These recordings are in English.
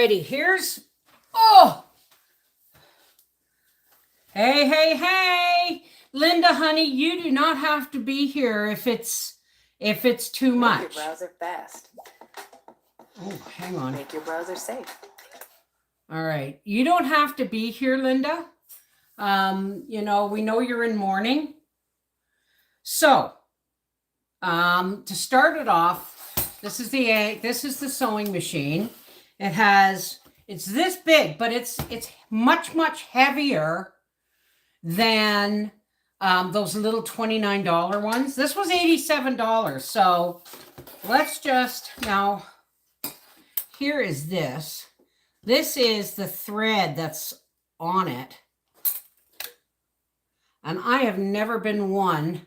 Alrighty, here's, oh, hey, Linda, honey, you do not have to be here if it's too much. Make your browser fast. Oh, hang on. Make your browser safe. All right, you don't have to be here, Linda. You know, we know you're in mourning. So, to start it off, this is the sewing machine. It's this big, but it's much heavier than those little $29 ones. This was $87. So let's just, now here is this. This is the thread that's on it. And I have never been one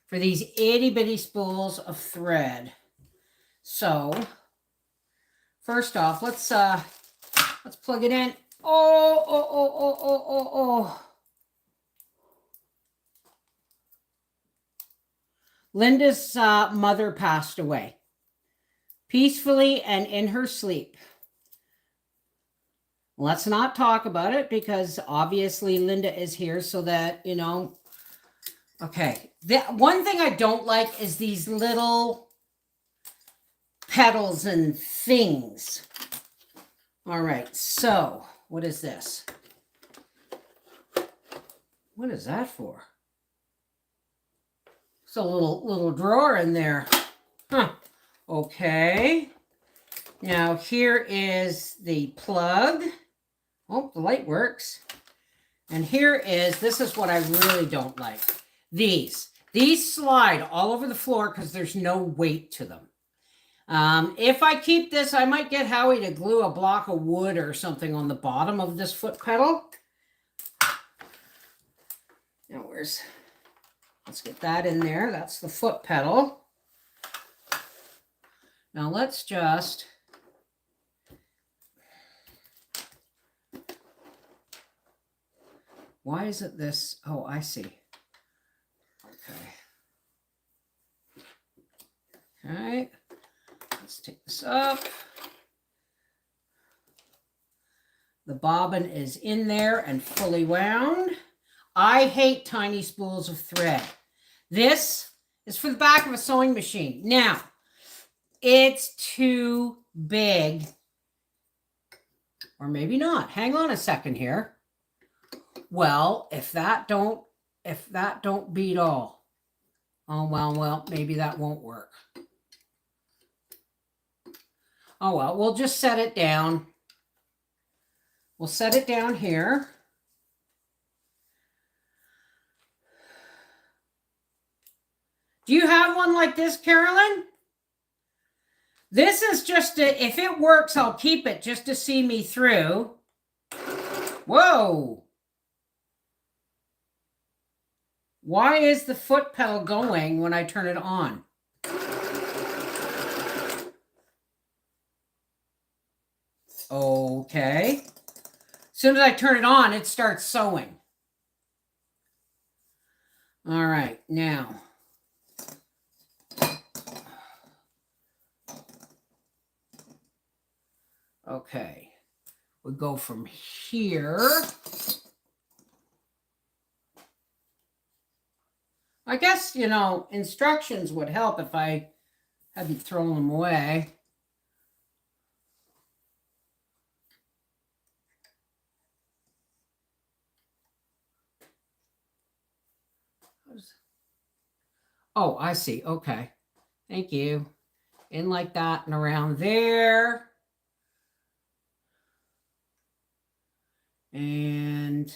for these itty bitty spools of thread. So first off, let's plug it in. Oh. Linda's mother passed away peacefully and in her sleep. Let's not talk about it because obviously Linda is here so that, you know. Okay. The one thing I don't like is these little petals and things. All right. So what is this? What is that for? It's a little drawer in there. Huh. Okay. Now here is the plug. Oh, the light works. And this is what I really don't like. These slide all over the floor because there's no weight to them. If I keep this, I might get Howie to glue a block of wood or something on the bottom of this foot pedal. Now let's get that in there. That's the foot pedal. Now let's just, why is it this? Oh, I see. Okay. Let's take this up. The bobbin is in there and fully wound. I hate tiny spools of thread. This is for the back of a sewing machine. Now, it's too big. Or maybe not. Hang on a second here. Well, if that don't beat all. Oh, well, maybe that won't work. Oh, well, we'll just set it down. We'll set it down here. Do you have one like this, Carolyn? This is just if it works, I'll keep it just to see me through. Whoa. Why is the foot pedal going when I turn it on? Okay. As soon as I turn it on, it starts sewing. All right, now. Okay. We go from here. I guess, you know, instructions would help if I hadn't thrown them away. Oh, I see. Okay. Thank you. In like that and around there. And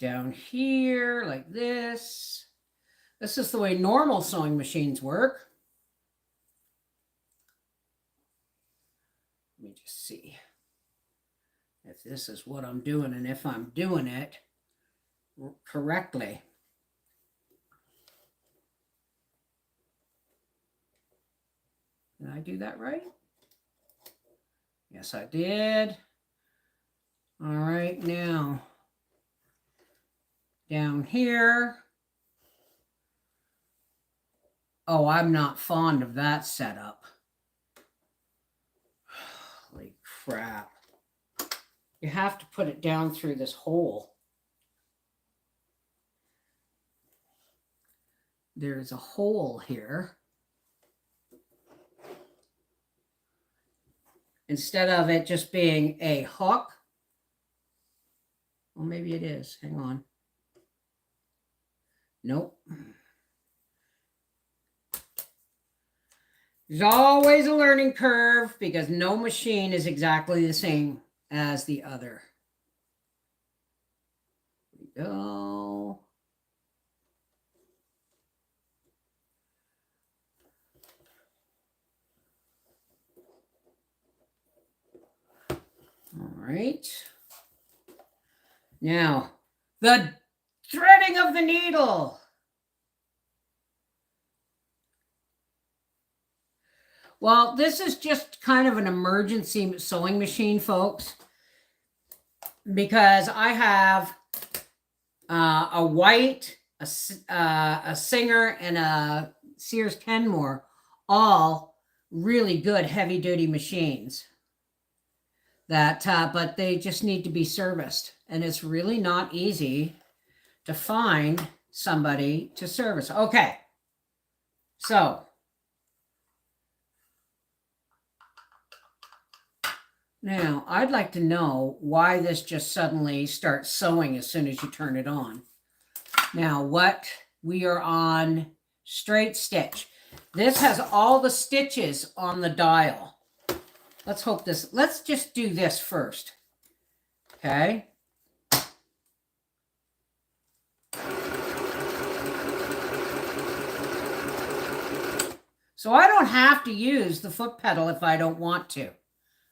down here like this. This is the way normal sewing machines work. Let me just see if this is what I'm doing and if I'm doing it correctly. Did I do that right? Yes, I did. All right, now down here. Oh, I'm not fond of that setup. Holy crap. You have to put it down through this hole. There's a hole here. Instead of it just being a hook. Well, maybe it is. Hang on. Nope. There's always a learning curve because no machine is exactly the same as the other. There we go. All right. Now, the threading of the needle. Well, this is just kind of an emergency sewing machine, folks, because I have a white, a Singer, and a Sears Kenmore, all really good heavy-duty machines. That, but they just need to be serviced, and it's really not easy to find somebody to service. Okay, so now I'd like to know why this just suddenly starts sewing as soon as you turn it on. Now, what we are on straight stitch. This has all the stitches on the dial. Let's hope this, let's just do this first. Okay. So I don't have to use the foot pedal if I don't want to.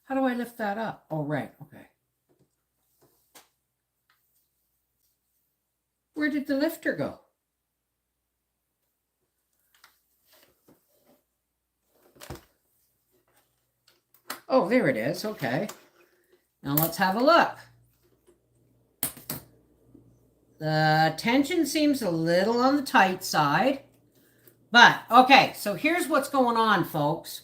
How do I lift that up? Oh, right. Okay. Where did the lifter go? Oh, there it is. Okay. Now let's have a look. The tension seems a little on the tight side. But, okay, so here's what's going on, folks.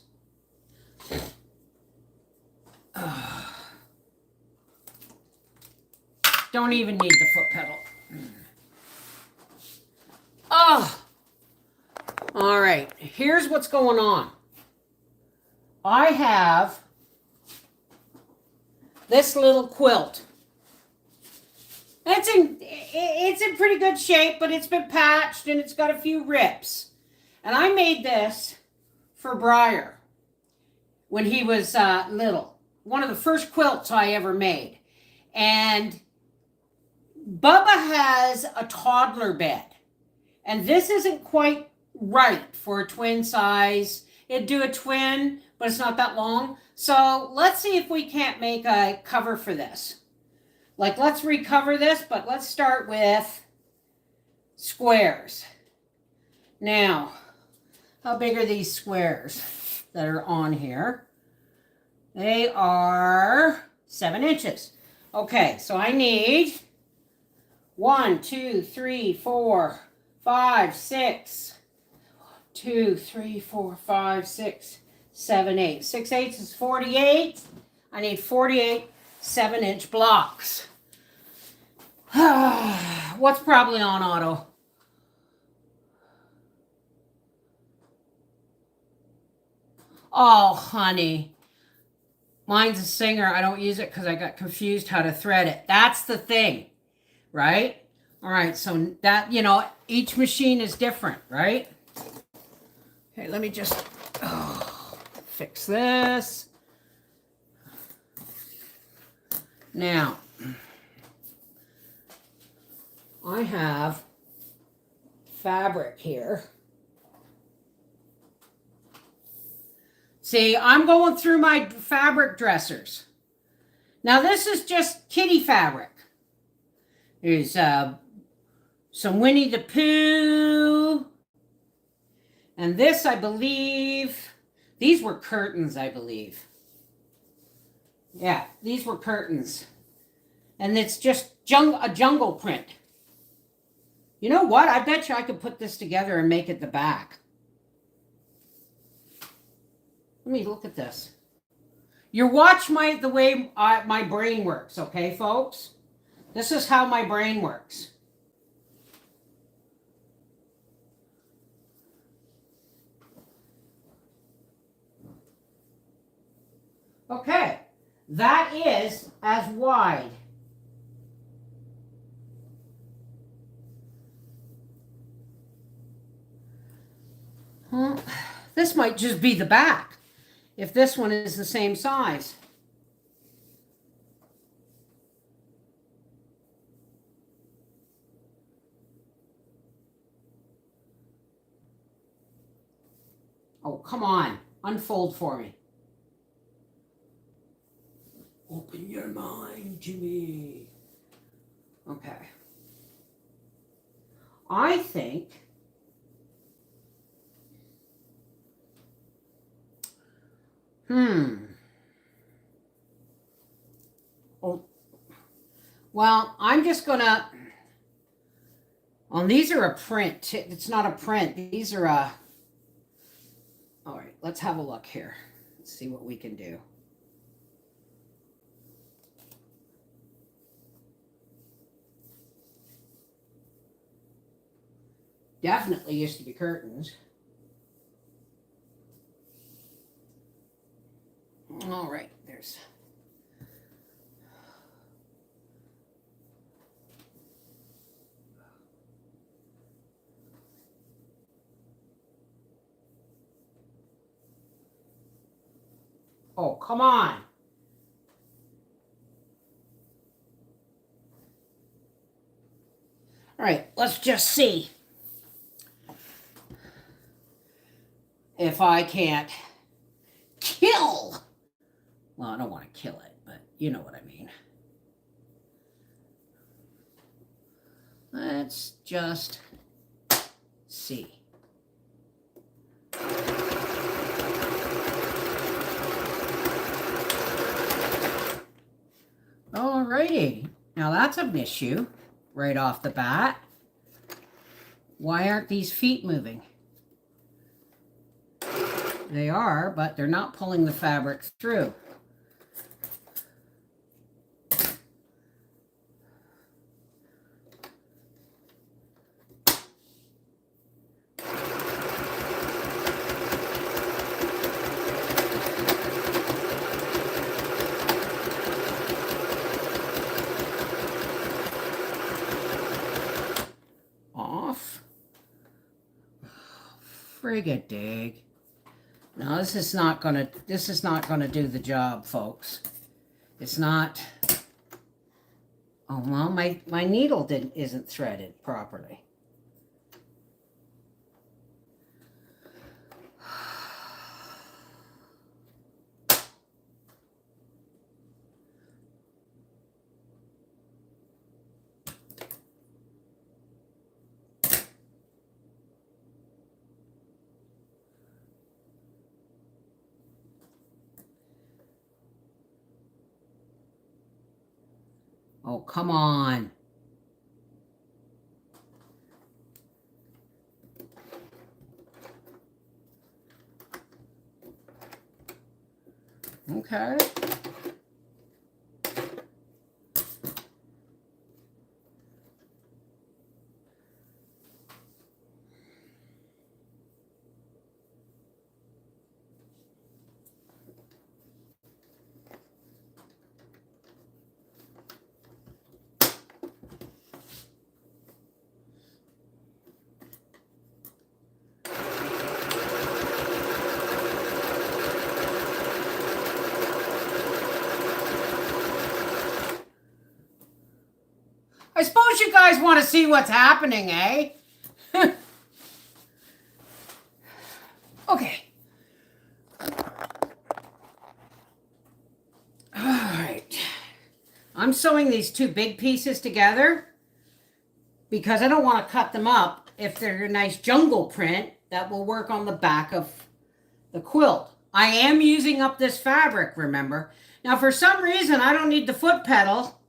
Don't even need the foot pedal. Oh! All right, here's what's going on. I have this little quilt. It's in pretty good shape, but it's been patched and it's got a few rips. And I made this for Briar when he was little. One of the first quilts I ever made. And Bubba has a toddler bed. And this isn't quite right for a twin size. It'd do a twin, but it's not that long. So let's see if we can't make a cover for this. Like, let's recover this, but let's start with squares. Now, how big are these squares that are on here? They are 7 inches. Okay, so I need 1, 2, 3, 4, 5, 6. 2, 3, 4, 5, 6, 7, 8. 6 eighths is 48. I need 48 7-inch blocks. What's probably on auto? Oh, honey. Mine's a Singer. I don't use it because I got confused how to thread it. That's the thing, right? All right, so that, you know, each machine is different, right? Okay, let me just fix this. Now, I have fabric here. See, I'm going through my fabric dressers. Now, this is just kitty fabric. There's some Winnie the Pooh. And this, I believe, these were curtains, I believe. Yeah, these were curtains. And it's just a jungle print. You know what? I bet you I could put this together and make it the back. Let me look at this. You watch the way my brain works, okay, folks? This is how my brain works. Okay, that is as wide. This might just be the back, if this one is the same size. Oh, come on. Unfold for me. Open your mind to me. Okay. I think oh, well, I'm just gonna, these are a print. It's not a print. These are a, all right, let's have a look here. Let's see what we can do. Definitely used to be curtains. All right, there's. Oh, come on. All right, let's just see if I can't kill. Well, I don't want to kill it, but you know what I mean. Let's just see. All righty. Now that's an issue right off the bat. Why aren't these feet moving? They are, but they're not pulling the fabric through. Friggin' dig. No, this is not gonna do the job, folks. It's not. Oh well, my needle isn't threaded properly. Oh, come on. Okay. I suppose you guys want to see what's happening, eh? Okay. All right. I'm sewing these two big pieces together because I don't want to cut them up. If they're a nice jungle print, that will work on the back of the quilt. I am using up this fabric, remember. Now, for some reason, I don't need the foot pedal,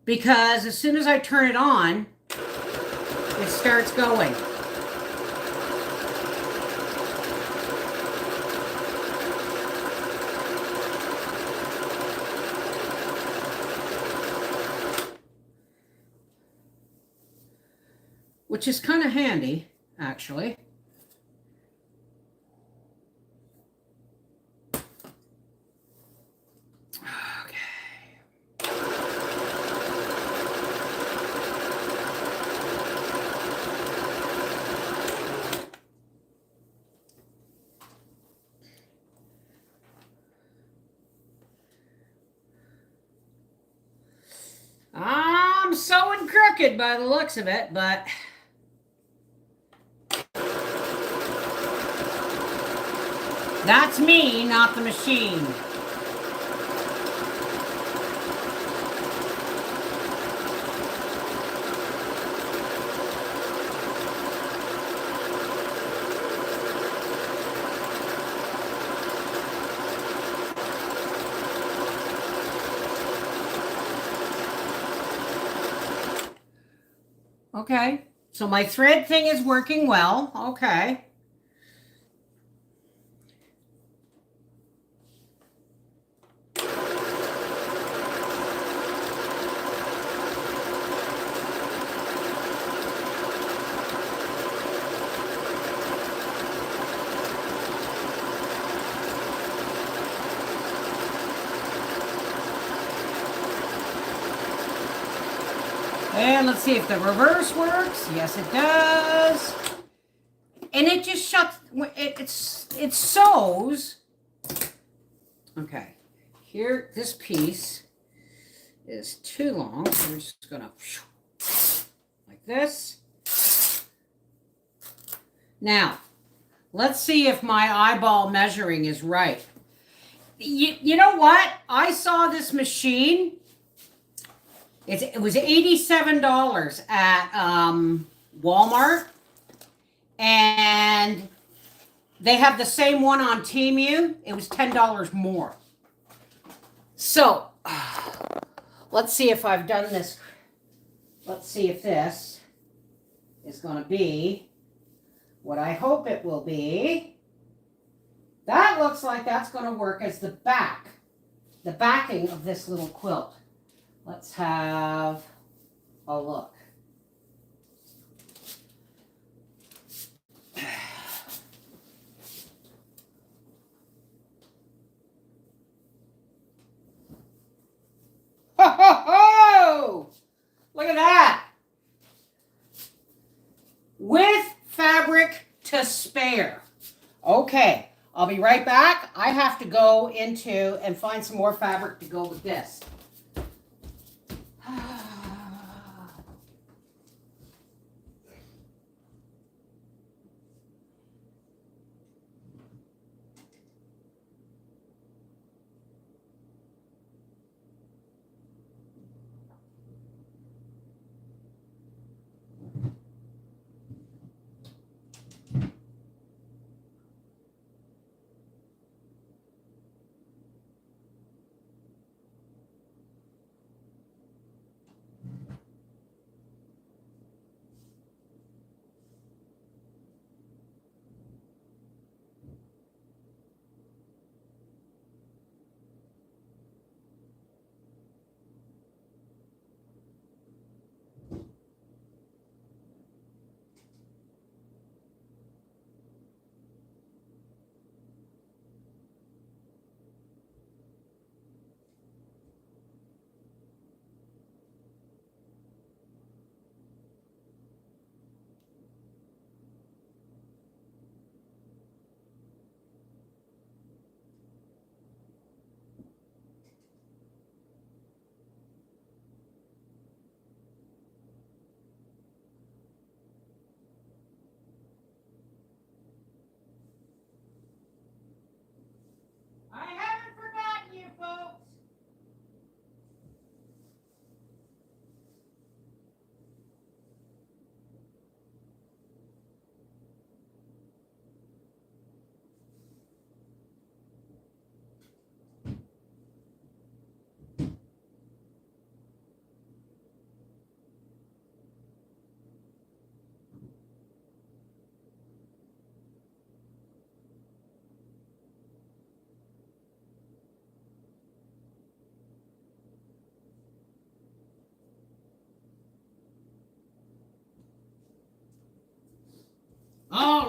because as soon as I turn it on, starts going. Which is kind of handy, actually. I'm sewing crooked by the looks of it, but that's me, not the machine. Okay, so my thread thing is working well. Okay. And let's see if the reverse works. Yes, it does. And it just shuts, it sews. Okay, here, this piece is too long. So we're just gonna, like this. Now, let's see if my eyeball measuring is right. You know what? I saw this machine. It was $87 at Walmart, and they have the same one on Temu. It was $10 more. So let's see if I've done this. Let's see if this is going to be what I hope it will be. That looks like that's going to work as the backing of this little quilt. Let's have a look. Ho, ho, ho! Look at that. With fabric to spare. Okay, I'll be right back. I have to go into and find some more fabric to go with this.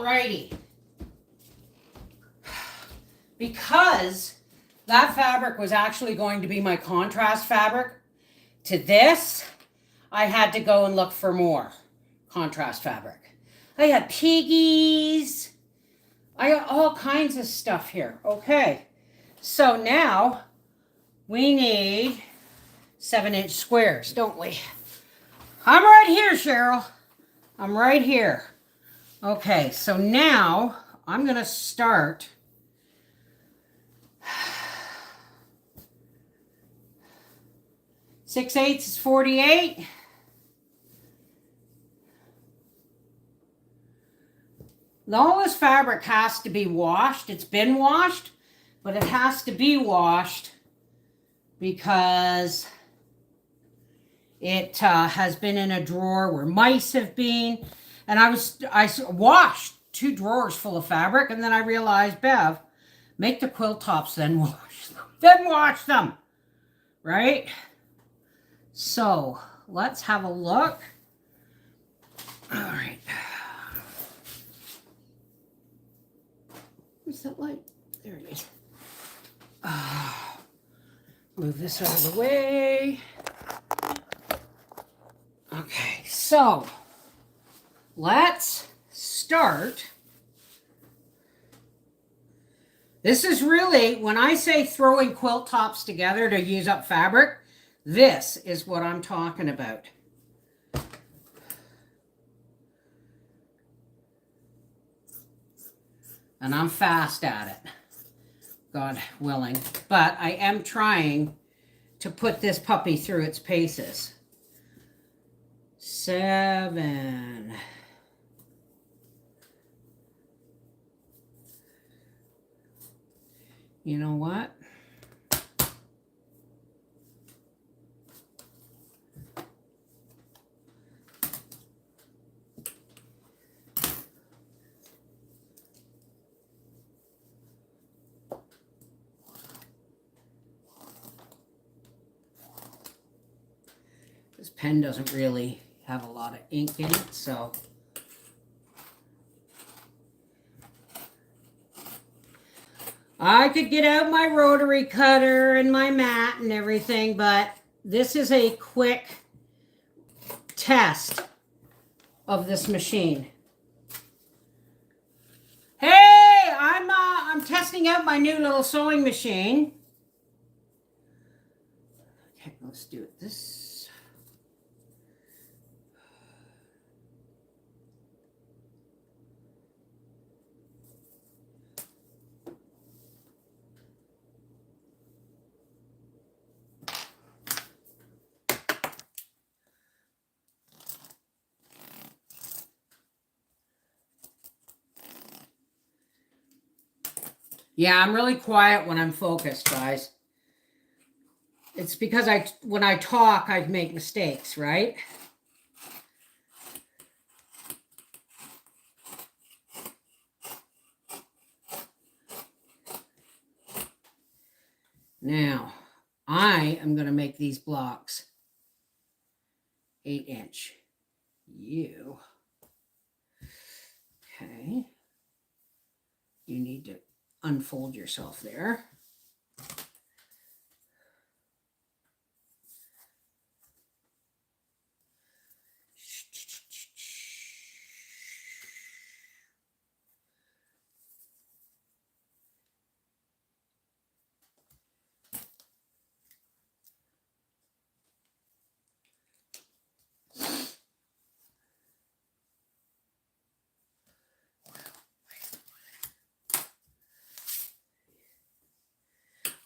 Alrighty. Because that fabric was actually going to be my contrast fabric to this, I had to go and look for more contrast fabric. I had piggies. I got all kinds of stuff here. Okay. So now we need 7-inch squares, don't we? I'm right here, Cheryl. I'm right here. Okay, so now I'm going to start 6/8 is 48. All this fabric has to be washed. It's been washed, but it has to be washed because it has been in a drawer where mice have been. And I washed 2 drawers full of fabric, and then I realized, Bev, make the quilt tops, then wash them. Then wash them, right? So let's have a look. All right. Where's that light? There it is. Move this out of the way. Okay, so let's start. This is really, when I say throwing quilt tops together to use up fabric, this is what I'm talking about. And I'm fast at it, God willing. But I am trying to put this puppy through its paces. 7. You know what? This pen doesn't really have a lot of ink in it, so I could get out my rotary cutter and my mat and everything, but this is a quick test of this machine. Hey, I'm testing out my new little sewing machine. Okay, let's do it this. Yeah, I'm really quiet when I'm focused, guys. It's because when I talk, I make mistakes, right? Now, I am going to make these blocks 8-inch. Okay. You need to unfold yourself there.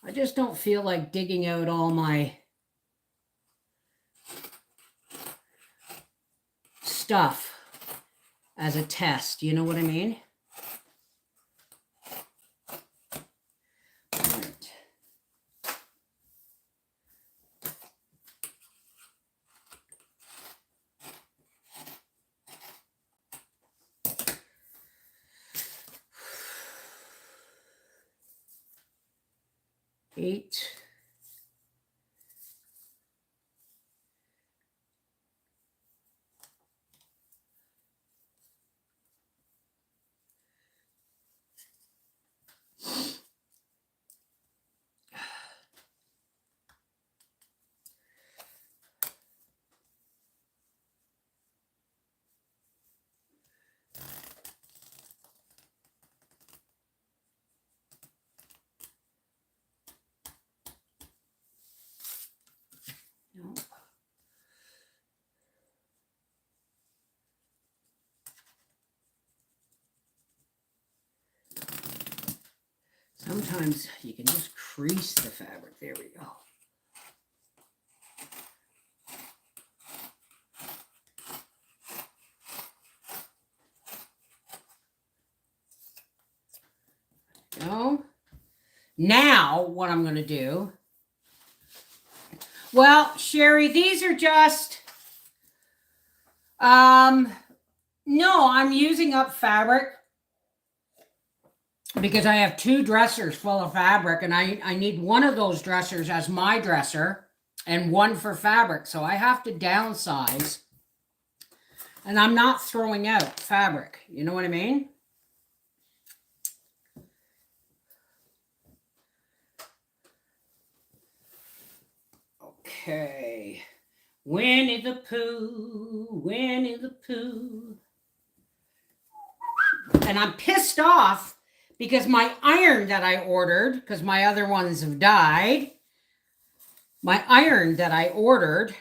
I just don't feel like digging out all my stuff as a test. You know what I mean? All right. Eight. sometimes you can just crease the fabric. There we go. Now what I'm going to do, well, Sherry, these are just, no, I'm using up fabric because I have 2 dressers full of fabric, and I need one of those dressers as my dresser and one for fabric. So I have to downsize, and I'm not throwing out fabric. You know what I mean? Okay. Winnie the Pooh, Winnie the Pooh. And I'm pissed off because my iron that I ordered, because my other ones have died, my iron that I ordered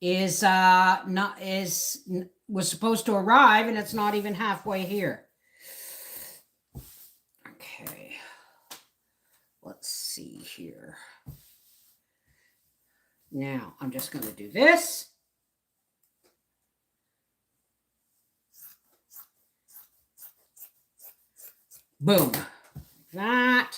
is was supposed to arrive, and it's not even halfway here. Okay. Let's see here. Now, I'm just going to do this. Boom. That.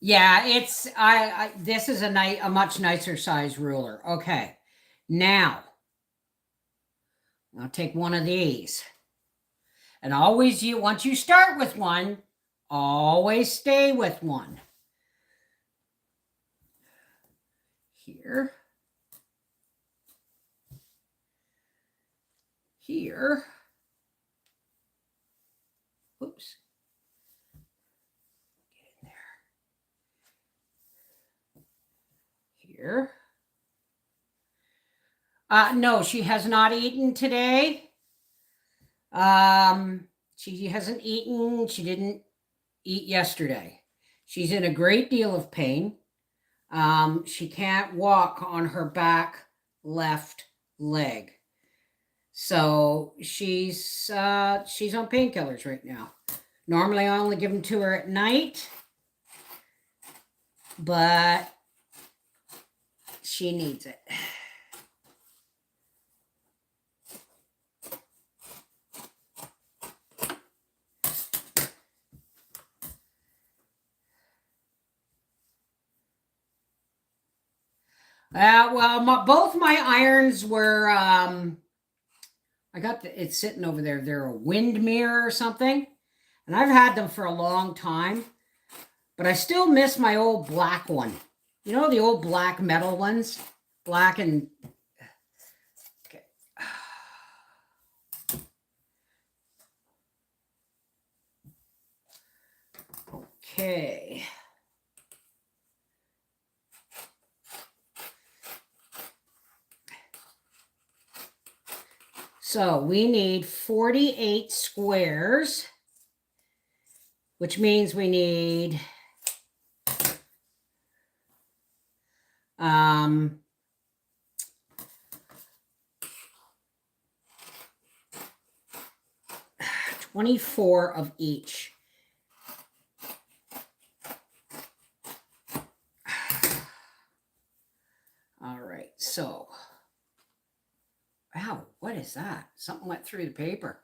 Yeah, it's this is a much nicer size ruler. Okay. Now, I'll take one of these. And always once you start with one, always stay with one. Here. Here. Oops. Get in there. Here. No, she has not eaten today. She hasn't eaten. She didn't eat yesterday. She's in a great deal of pain. She can't walk on her back left leg. So she's on painkillers right now. Normally I only give them to her at night, but she needs it. Well, both my irons were, I got it's sitting over there. They're a wind mirror or something. And I've had them for a long time. But I still miss my old black one. You know, the old black metal ones? Black and... Okay. Okay. So we need 48 squares, which means we need 24 of each. All right, so, wow, what is that? Something went through the paper.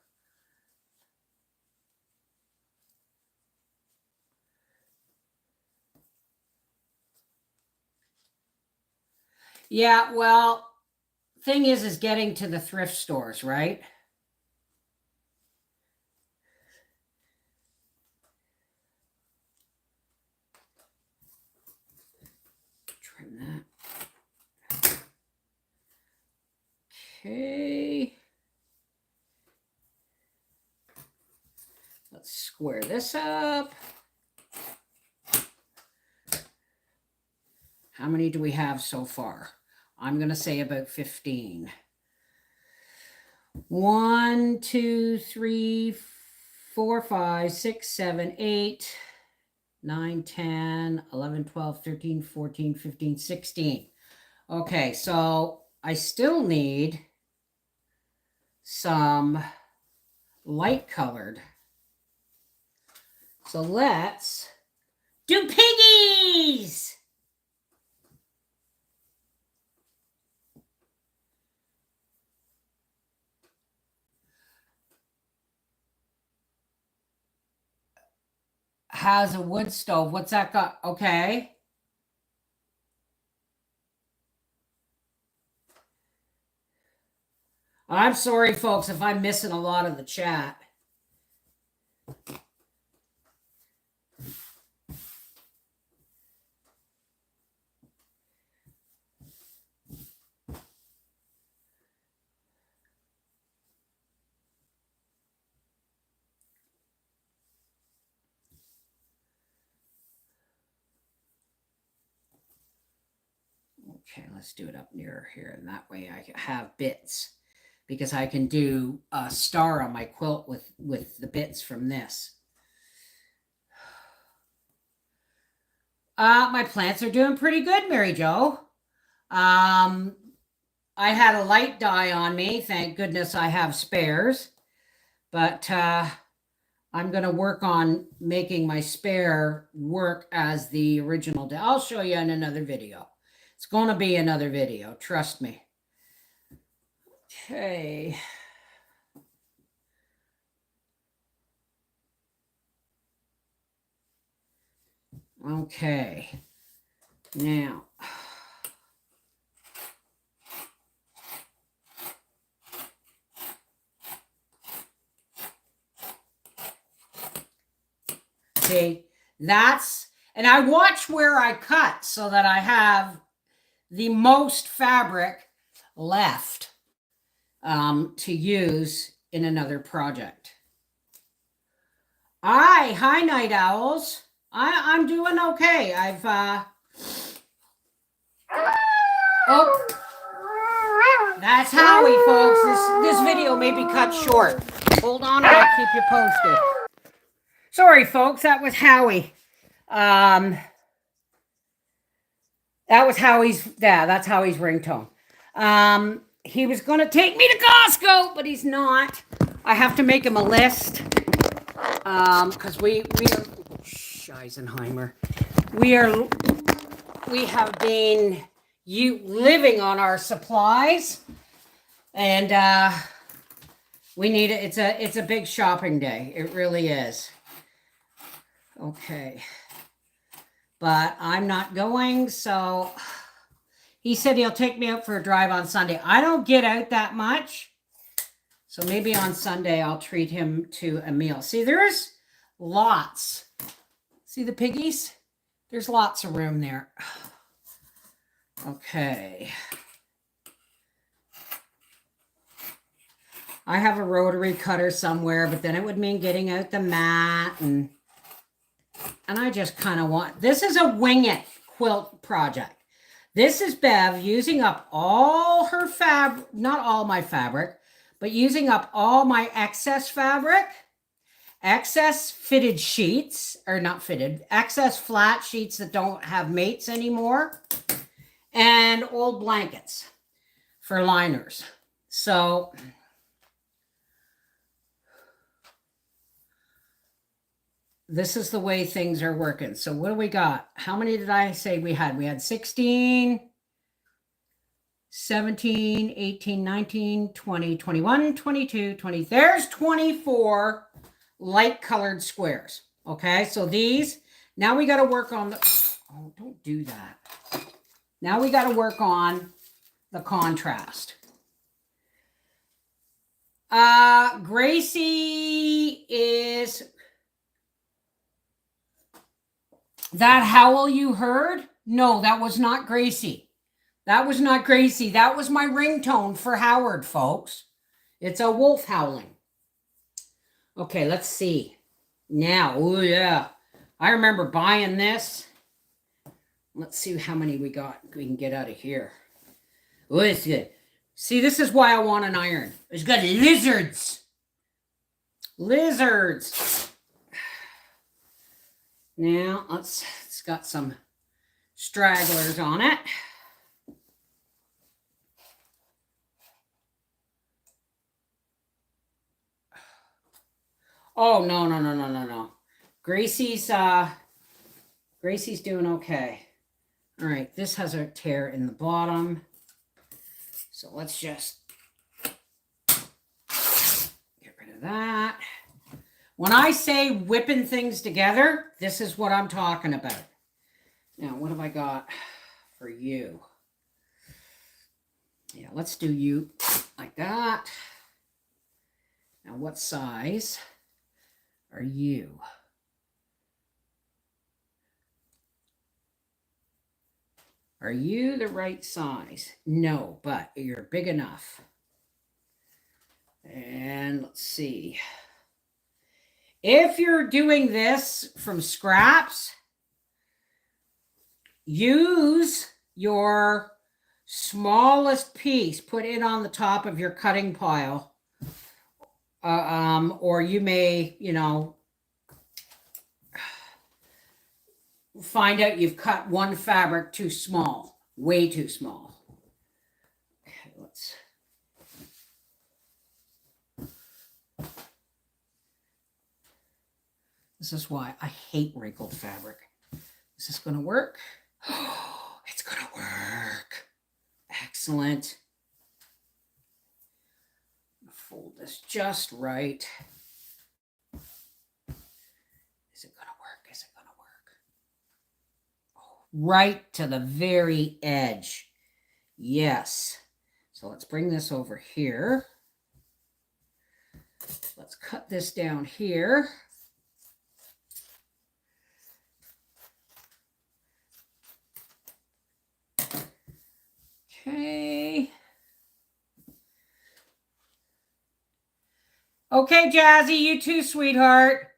Yeah, well, thing is getting to the thrift stores, right? Trim that. Okay. Let's square this up. How many do we have so far? I'm going to say about 15. 1, 2, 3, 4, 5, 6, 7, 8, 9, 10, 11, 12, 13, 14, 15, 16. Okay, so I still need some light colored. So let's do piggies. Has a wood stove. What's that got? Okay. I'm sorry, folks, if I'm missing a lot of the chat. Okay, let's do it up near here, and that way I have bits, because I can do a star on my quilt with the bits from this. My plants are doing pretty good, Mary Jo. I had a light die on me. Thank goodness I have spares. But I'm going to work on making my spare work as the original. I'll show you in another video. It's going to be another video. Trust me. Okay. Okay. Now. See, that's, and I watch where I cut so that I have the most fabric left to use in another project. Hi, night owls. I'm doing okay. Oh, that's Howie, folks. This video may be cut short. Hold on, and I'll keep you posted. Sorry, folks, that was Howie. That was Howie's, yeah, that's Howie's ringtone. He was going to take me to Costco, but he's not. I have to make him a list. Because we are, Scheisenheimer. We have been living on our supplies, and we need it. It's a big shopping day. It really is. Okay. But I'm not going, so he said he'll take me out for a drive on Sunday. I don't get out that much, so maybe on Sunday I'll treat him to a meal. See, there's lots. See the piggies? There's lots of room there. Okay. I have a rotary cutter somewhere, but then it would mean getting out the mat, and I just kind of want, this is a wing it quilt project. This is Bev using up all her fabric, not all my fabric, but using up all my excess fabric, excess fitted sheets, or not fitted, excess flat sheets that don't have mates anymore, and old blankets for liners. So this is the way things are working. So what do we got? How many did I say we had? We had 16, 17, 18, 19, 20, 21, 22, 20. There's 24 light colored squares. Okay, so these, now we got to work on the, oh, don't do that. Now we got to work on the contrast. Gracie is... That howl you heard? No, that was not Gracie. That was not Gracie. That was my ringtone for Howard, folks. It's a wolf howling. Okay, let's see. Now, oh yeah. I remember buying this. Let's see how many we got. We can get out of here. Oh, it's good. See, this is why I want an iron. It's got lizards. Lizards. Now, it's got some stragglers on it. Oh, no. Gracie's doing okay. All right, this has a tear in the bottom. So let's just get rid of that. When I say whipping things together, this is what I'm talking about. Now, what have I got for you? Yeah, let's do you like that. Now, what size are you? Are you the right size? No, but you're big enough. And let's see. If you're doing this from scraps, use your smallest piece, put it on the top of your cutting pile. Or you may, find out you've cut one fabric too small, way too small. Okay, this is why I hate wrinkled fabric. Is this going to work? Oh, it's going to work. Excellent. Fold this just right. Is it going to work? Is it going to work? Oh, right to the very edge. Yes. So let's bring this over here. Let's cut this down here. Okay. Okay, Jazzy, you too, sweetheart.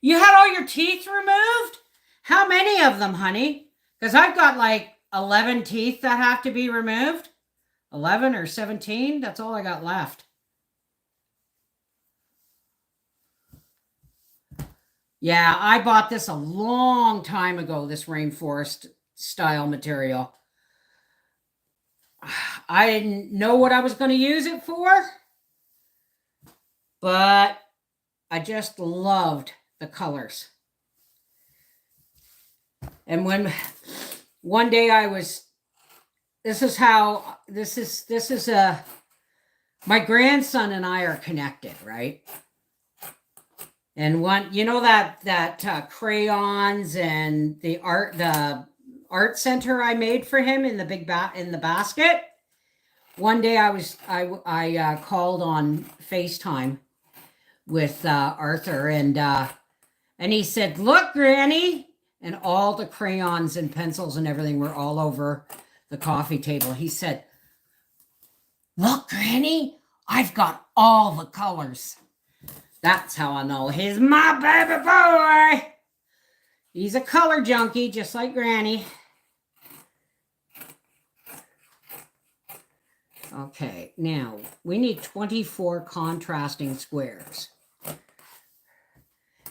You had all your teeth removed? How many of them, honey? Because I've got like 11 teeth that have to be removed. 11 or 17, that's all I got left. Yeah, I bought this a long time ago, this rainforest style material. I didn't know what I was going to use it for, but I just loved the colors. And when one day my grandson and I are connected, right? And that crayons and the art center I made for him in the basket. One day I called on FaceTime with Arthur, and he said, "Look, Granny," and all the crayons and pencils and everything were all over the coffee table. He said, "Look, Granny, I've got all the colors." That's how I know he's my baby boy. He's a color junkie, just like Granny. Okay, now we need 24 contrasting squares.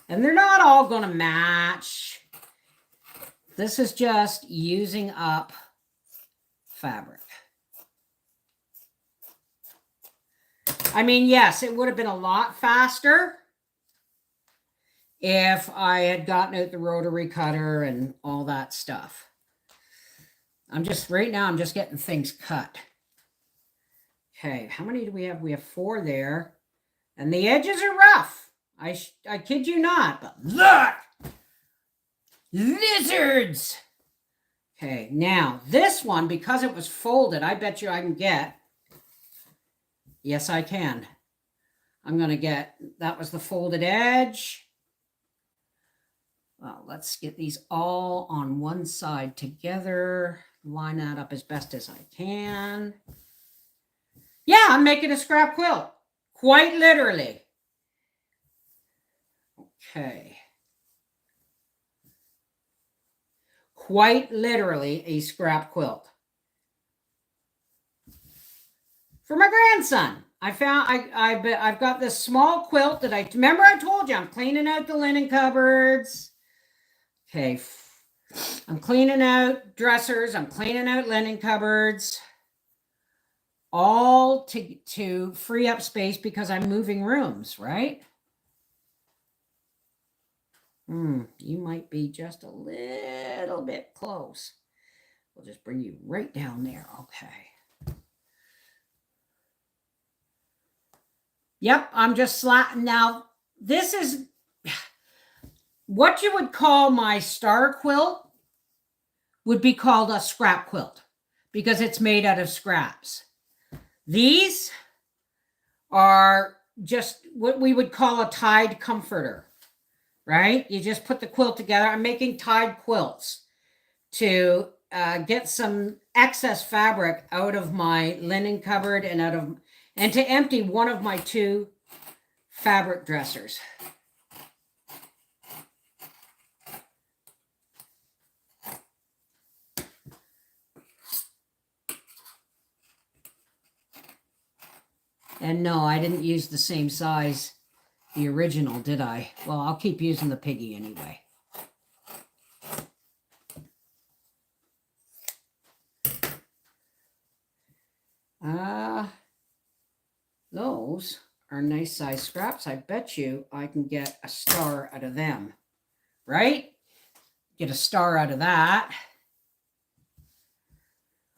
And they're not all going to match. This is just using up fabric. I mean, yes, it would have been a lot faster if I had gotten out the rotary cutter and all that stuff. Right now, I'm just getting things cut. Okay, how many do we have? We have 4 there. And the edges are rough. I kid you not, but look! Lizards! Okay, now this one, because it was folded, I bet you I can get. Yes, I can. I'm going to get, that was the folded edge. Well, let's get these all on one side together. Line that up as best as I can. Yeah, I'm making a scrap quilt. Quite literally. Okay. quite literally a scrap quilt. For my grandson, I've got this small quilt that I told you I'm cleaning out the linen cupboards. Okay, I'm cleaning out dressers. I'm cleaning out linen cupboards, all to free up space because I'm moving rooms, right? You might be just a little bit close. We'll just bring you right down there. Okay. Yep, I'm just slatting. Now, this is what you would call my star quilt would be called a scrap quilt because it's made out of scraps. These are just what we would call a tied comforter, right? You just put the quilt together. I'm making tied quilts to get some excess fabric out of my linen cupboard and to empty one of my 2 fabric dressers. And no, I didn't use the same size, the original, did I? Well, I'll keep using the piggy anyway. Those are nice size scraps. I bet you I can get a star out of them, right? Get a star out of that.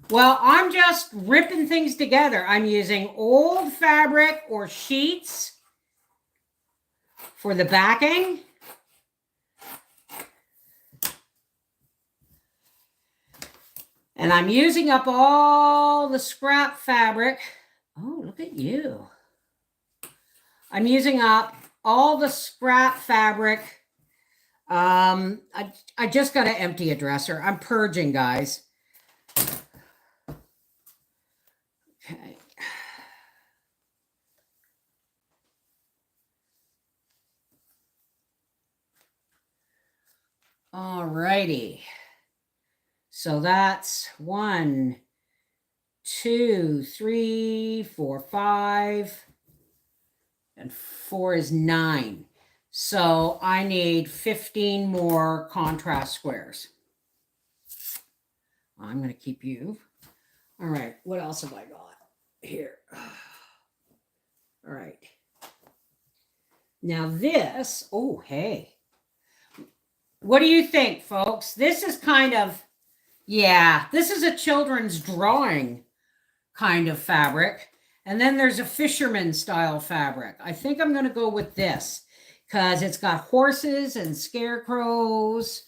Well, I'm just ripping things together. I'm using old fabric or sheets for the backing. And I'm using up all the scrap fabric. Oh, look at you. I'm using up all the scrap fabric. I just got to empty a dresser. I'm purging, guys. Okay. All righty. So that's 1, 2, 3, 4, 5, and 4 is 9. So I need 15 more contrast squares. I'm going to keep you. All right. What else have I got here? All right. Now this, oh, hey. What do you think, folks? This is kind of, yeah, this is a children's drawing kind of fabric. And then there's a fisherman style fabric. I think I'm going to go with this because it's got horses and scarecrows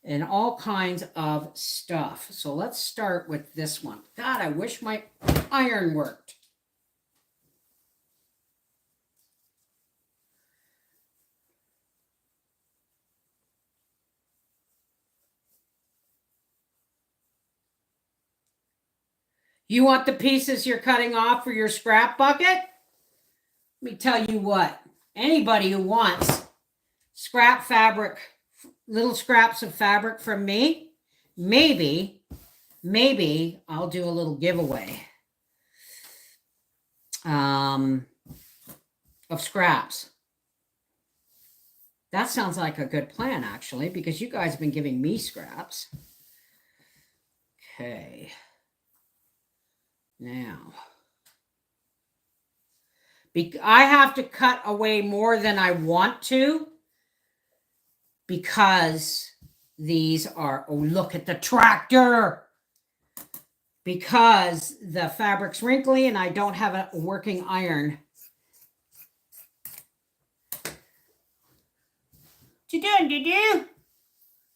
and all kinds of stuff. So let's start with this one. God, I wish my iron worked. You want the pieces you're cutting off for your scrap bucket? Let me tell you what, anybody who wants scrap fabric, little scraps of fabric from me, maybe I'll do a little giveaway of scraps. That sounds like a good plan, actually, because you guys have been giving me scraps. Okay. Now, I have to cut away more than I want to because these are, oh, look at the tractor. Because the fabric's wrinkly and I don't have a working iron. What you doing, Dudu?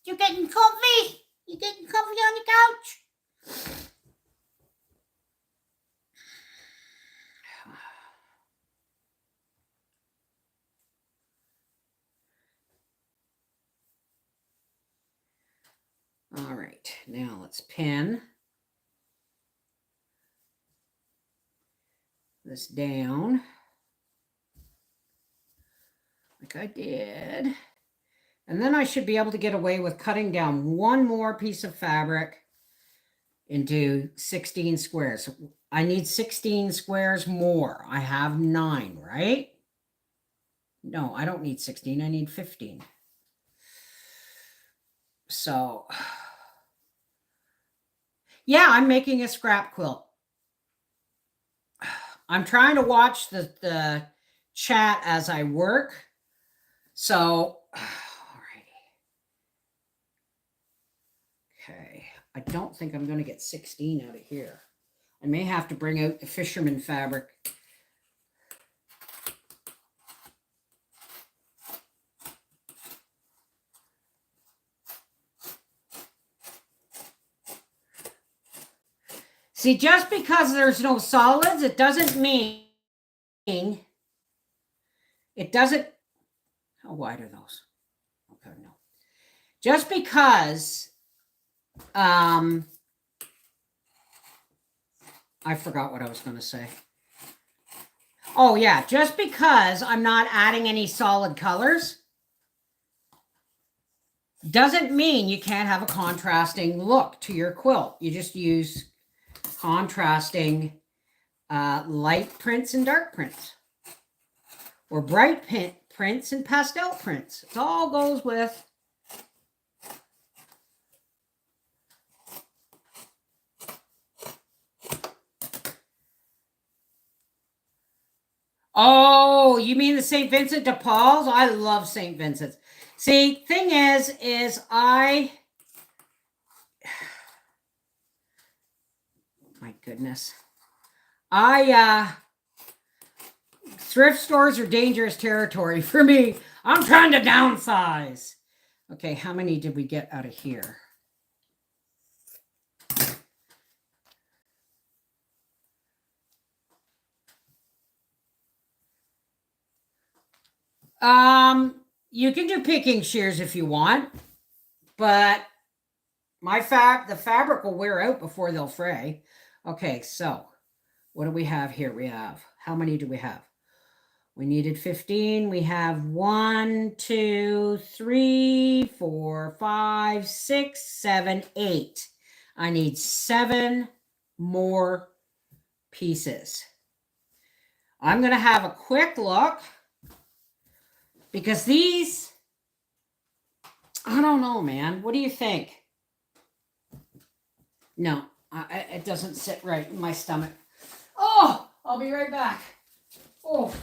You getting comfy? You getting comfy on the couch? All right, now let's pin this down like I did. And then I should be able to get away with cutting down one more piece of fabric into 16 squares. I need 16 squares more. I have 9, right? No, I don't need 16. I need 15. So, yeah, I'm making a scrap quilt. I'm trying to watch the chat as I work. So, all right. Okay. I don't think I'm going to get 16 out of here. I may have to bring out the fisherman fabric. See, just because there's no solids, it doesn't mean it doesn't. How wide are those? Okay, no. Just because I forgot what I was going to say. Oh yeah, just because I'm not adding any solid colors doesn't mean you can't have a contrasting look to your quilt. You just use contrasting light prints and dark prints, or bright prints and pastel prints. It all goes with oh, you mean the St. Vincent de Paul's? I love St. Vincent's. See, thing is I my goodness. Thrift stores are dangerous territory for me. I'm trying to downsize. Okay, how many did we get out of here? You can do picking shears if you want, but the fabric will wear out before they'll fray. Okay, so what do we have here? We have, how many do we have? We needed 15. We have 1, 2, 3, 4, 5, 6, 7, 8. I need 7 more pieces. I'm going to have a quick look because these, I don't know, man. What do you think? No, it doesn't sit right in my stomach. Oh, I'll be right back. Oh.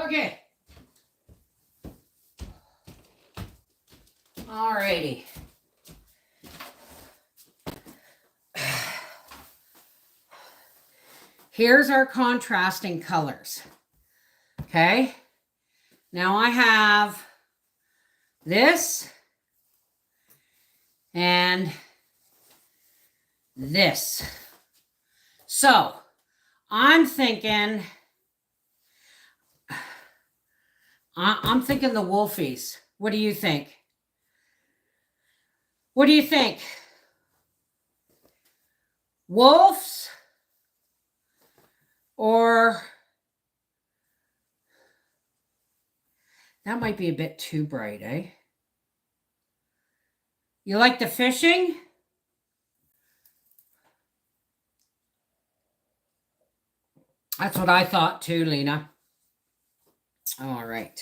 Okay. Alrighty. Here's our contrasting colors. Okay. Now I have this and this. So I'm thinking the wolfies. What do you think? What do you think? Wolves or that might be a bit too bright, eh? You like the fishing? That's what I thought too, Lena. All right.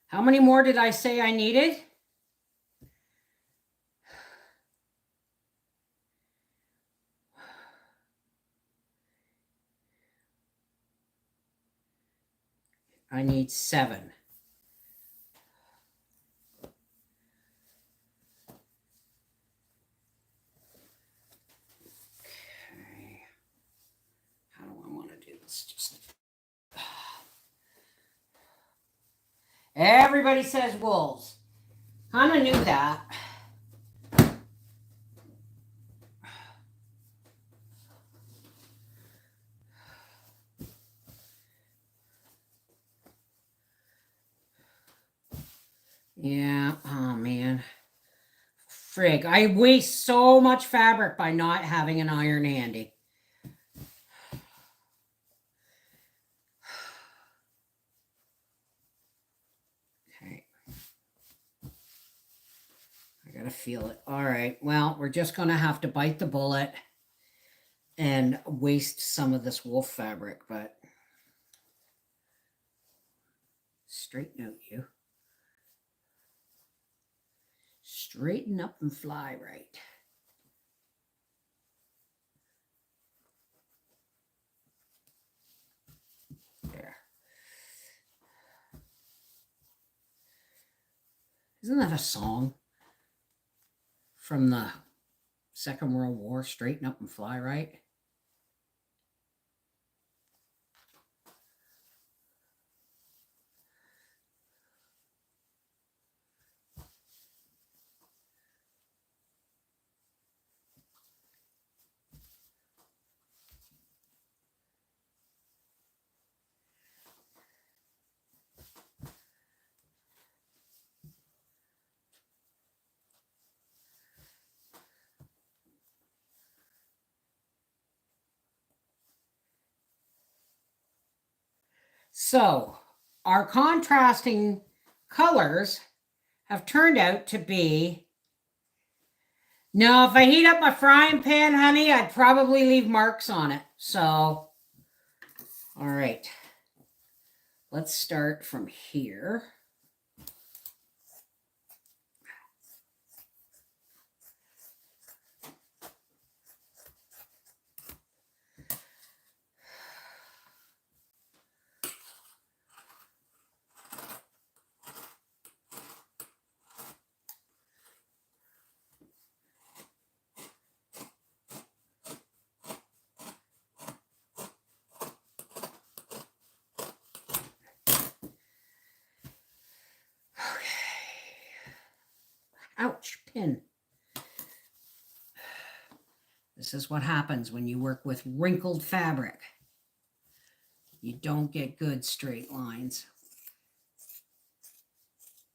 How many more did I say I needed? I need 7. Okay. How do I want to do this? Just everybody says wolves. Kind of knew that. Yeah, oh man. Frig, I waste so much fabric by not having an iron handy. Okay. I gotta feel it. All right, well, we're just gonna have to bite the bullet and waste some of this wolf fabric, but straighten out you. Straighten up and fly right. There. Isn't that a song from the Second World War? Straighten up and fly right. So our contrasting colors have turned out to be, now if I heat up my frying pan, honey, I'd probably leave marks on it. So, all right, let's start from here. Ouch, pin. This is what happens when you work with wrinkled fabric. You don't get good straight lines.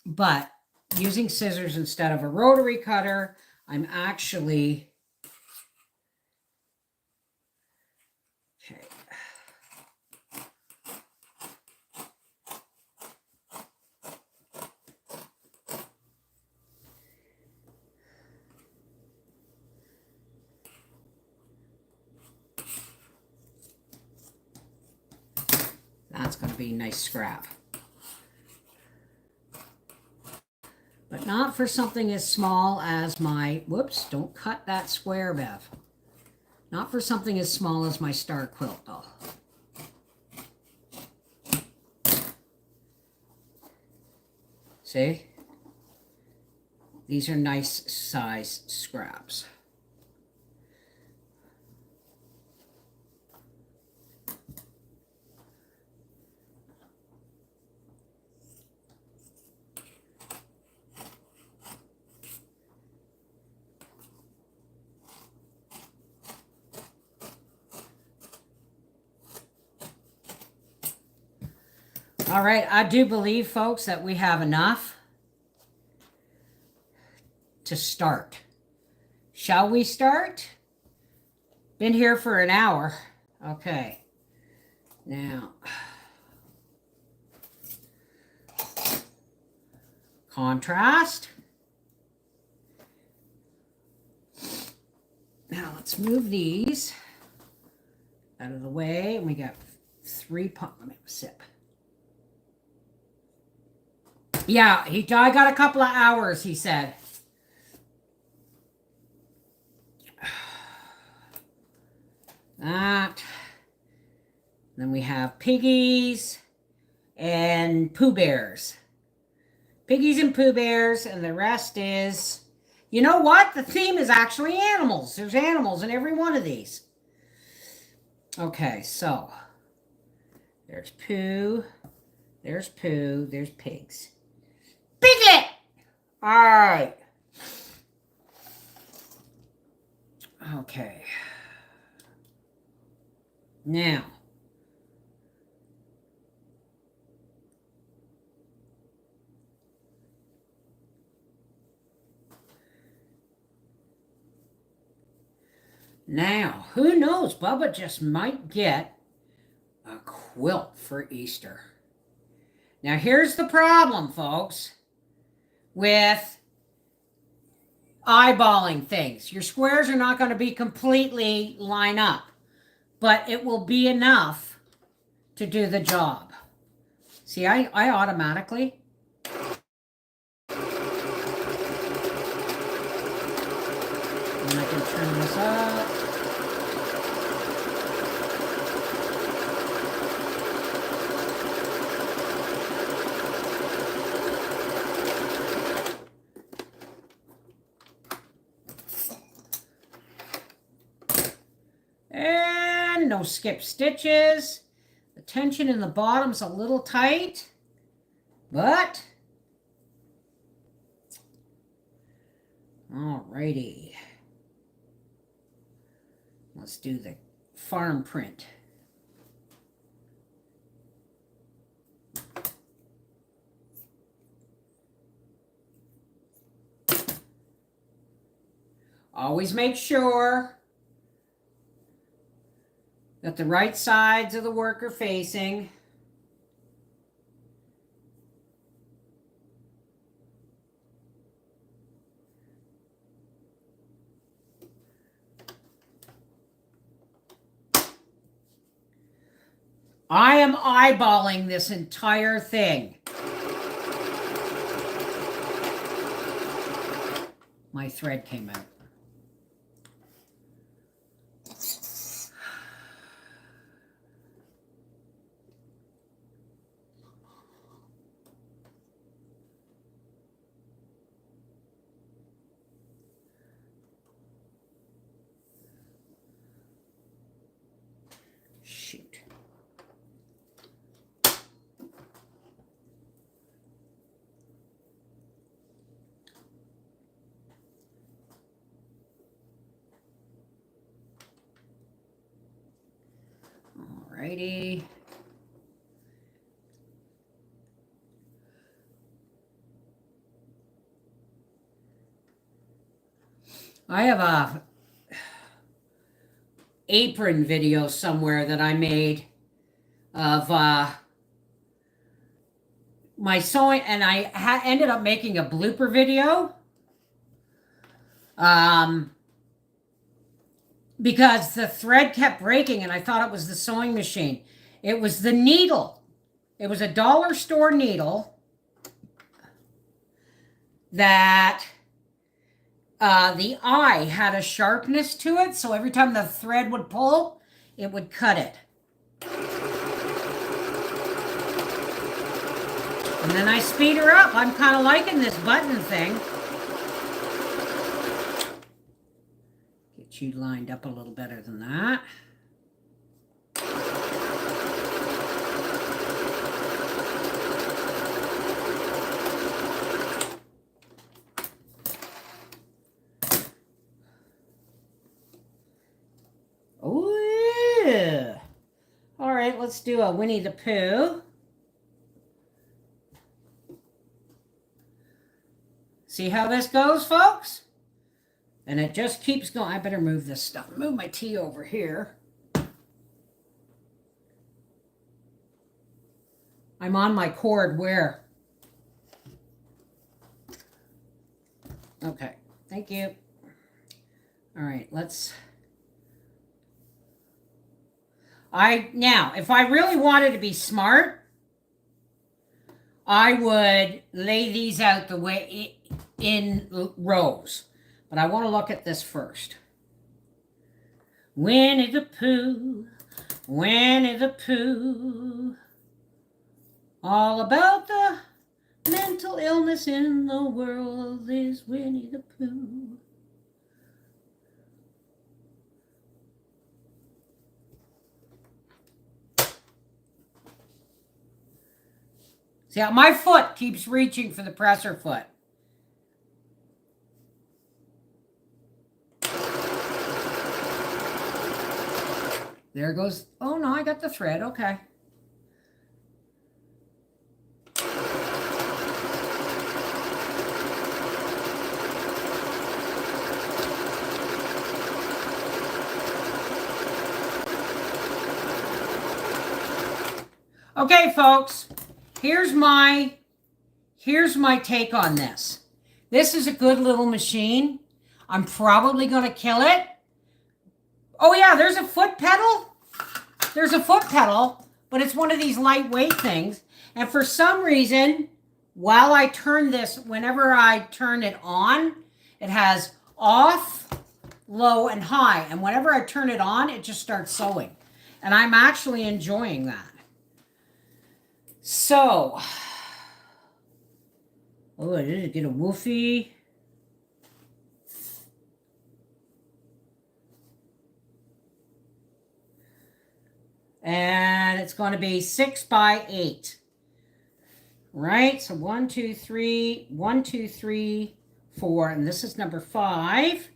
But using scissors instead of a rotary cutter, I'm actually, okay. That's going to be a nice scrap. But not for something as small as my, whoops, don't cut that square, Bev. Not for something as small as my star quilt, though. See? These are nice size scraps. All right, I do believe, folks, that we have enough to start. Shall we start? Been here for an hour. Okay. Now, contrast. Now let's move these out of the way. And we got 3 pot. Let me have a sip. Yeah, I got a couple of hours, he said. That. Then we have piggies and Pooh Bears. Piggies and Pooh Bears, and the rest is... You know what? The theme is actually animals. There's animals in every one of these. Okay, so... There's Pooh. There's Pooh. There's pigs. Piglet! All right. Okay. Now. Now, who knows? Bubba just might get a quilt for Easter. Now, here's the problem, folks, with eyeballing things. Your squares are not going to be completely line up, but it will be enough to do the job. See, I automatically... And I can turn this up. And no skip stitches. The tension in the bottom's a little tight, but alrighty. Let's do the farm print. Always make sure that the right sides of the work are facing. I am eyeballing this entire thing. My thread came out. Shoot. Alrighty. I have a apron video somewhere that I made of my sewing, and I ended up making a blooper video because the thread kept breaking and I thought it was the sewing machine. It was the needle. It was a dollar store needle that the eye had a sharpness to it, so every time the thread would pull, it would cut it. And then I speed her up. I'm kind of liking this button thing. Get you lined up a little better than that. Oh, yeah. All right, let's do a Winnie the Pooh. See how this goes, folks? And it just keeps going. I better move this stuff. Move my tea over here. I'm on my cord where? Okay, thank you. All right, let's... Now, if I really wanted to be smart, I would lay these out the way in rows. But I want to look at this first. Winnie the Pooh, Winnie the Pooh. All about the mental illness in the world is Winnie the Pooh. See how my foot keeps reaching for the presser foot. There goes, oh no, I got the thread, okay. Okay, folks, here's my take on this. This is a good little machine. I'm probably going to kill it. Oh yeah, there's a foot pedal. There's a foot pedal, but it's one of these lightweight things. And for some reason, while I turn this, whenever I turn it on, it has off, low, and high. And whenever I turn it on, it just starts sewing. And I'm actually enjoying that. So, oh, I did get a woofie. And it's going to be 6 by 8. Right? So 1, 2, 3, 1, 2, 3, 4. And this is number 5.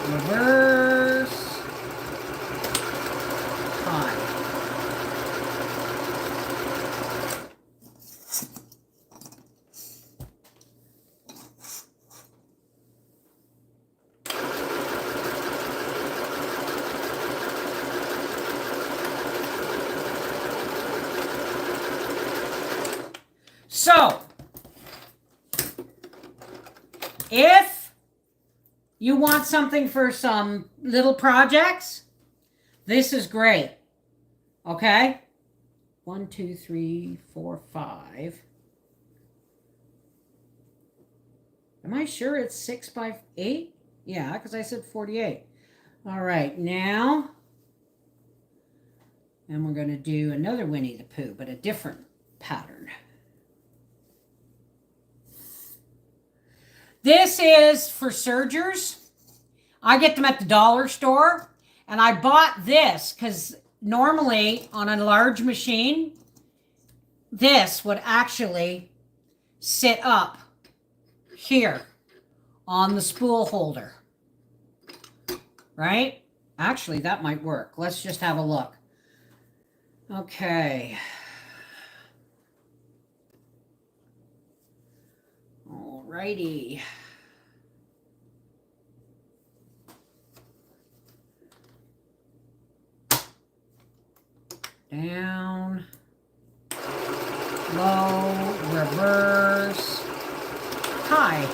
Reverse. 5. So, if you want something for some little projects, this is great. Okay? 1, 2, 3, 4, 5. Am I sure it's 6 by 8? Yeah, because I said 48. All right, now, and we're going to do another Winnie the Pooh, but a different pattern. This is for sergers. I get them at the dollar store. And I bought this because normally on a large machine, this would actually sit up here on the spool holder. Right? Actually, that might work. Let's just have a look. Okay. Alrighty. Down, low, reverse, high.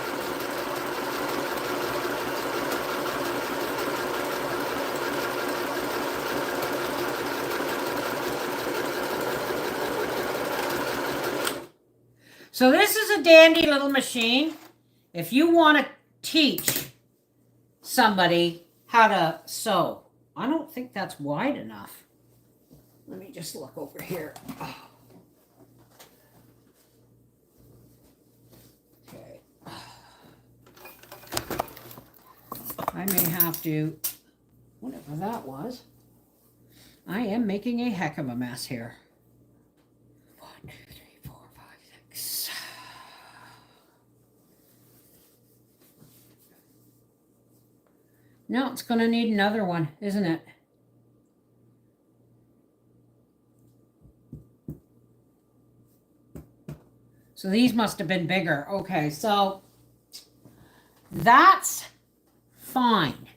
So this is a dandy little machine. If you want to teach somebody how to sew. I don't think that's wide enough. Let me just look over here. Oh. Okay. I may have to, whatever that was. I am making a heck of a mess here. 1, 2, 3, 4, 5, 6. No, it's going to need another one, isn't it? So these must have been bigger. Okay, so that's fine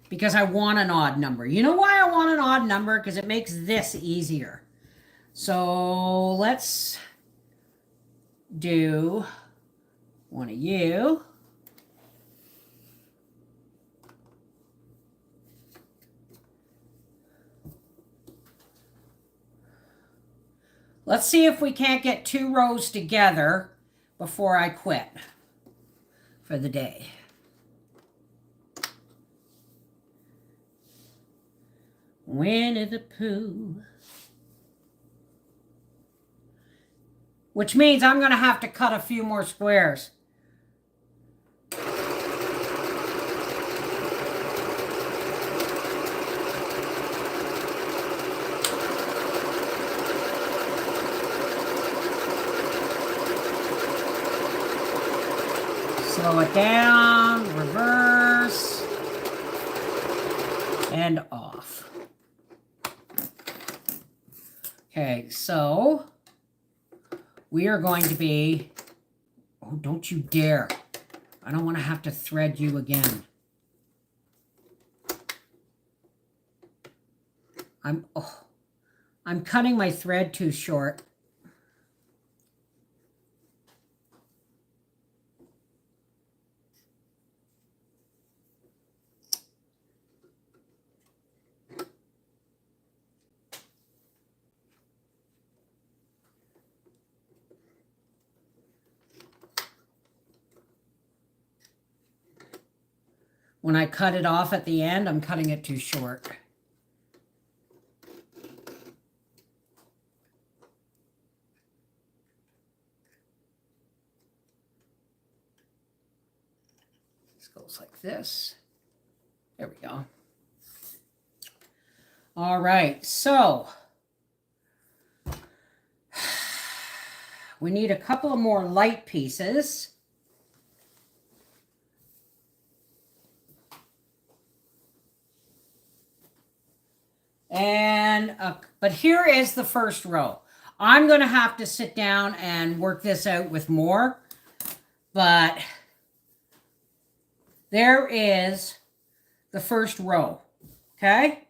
because I want an odd number. You know why I want an odd number? Because it makes this easier. So let's do one of you. Let's see if we can't get 2 rows together before I quit for the day. Winnie the Pooh. Which means I'm going to have to cut a few more squares. Slow it down, reverse, and off. Okay, so we are going to be, oh, don't you dare. I don't want to have to thread you again. I'm cutting my thread too short. When I cut it off at the end, I'm cutting it too short. This goes like this. There we go. All right, so we need a couple of more light pieces. And but here is the first row. I'm going to have to sit down and work this out with more, but there is the first row. Okay?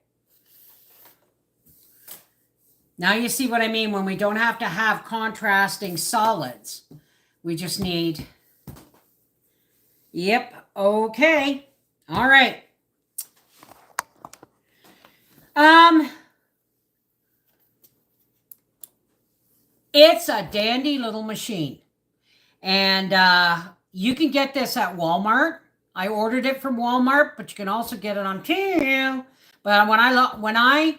Now you see what I mean when we don't have to have contrasting solids. We just need, yep, okay. All right. It's a dandy little machine. And you can get this at Walmart. I ordered it from Walmart, but you can also get it on Temu. But when I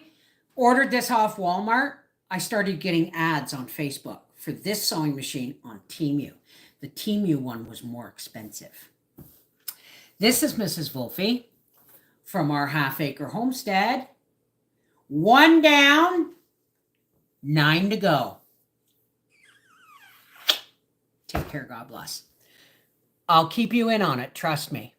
ordered this off Walmart, I started getting ads on Facebook for this sewing machine on Temu. The Temu one was more expensive. This is Mrs. Wolfie from our half-acre homestead. 1 down, 9 to go. Take care, God bless. I'll keep you in on it, trust me.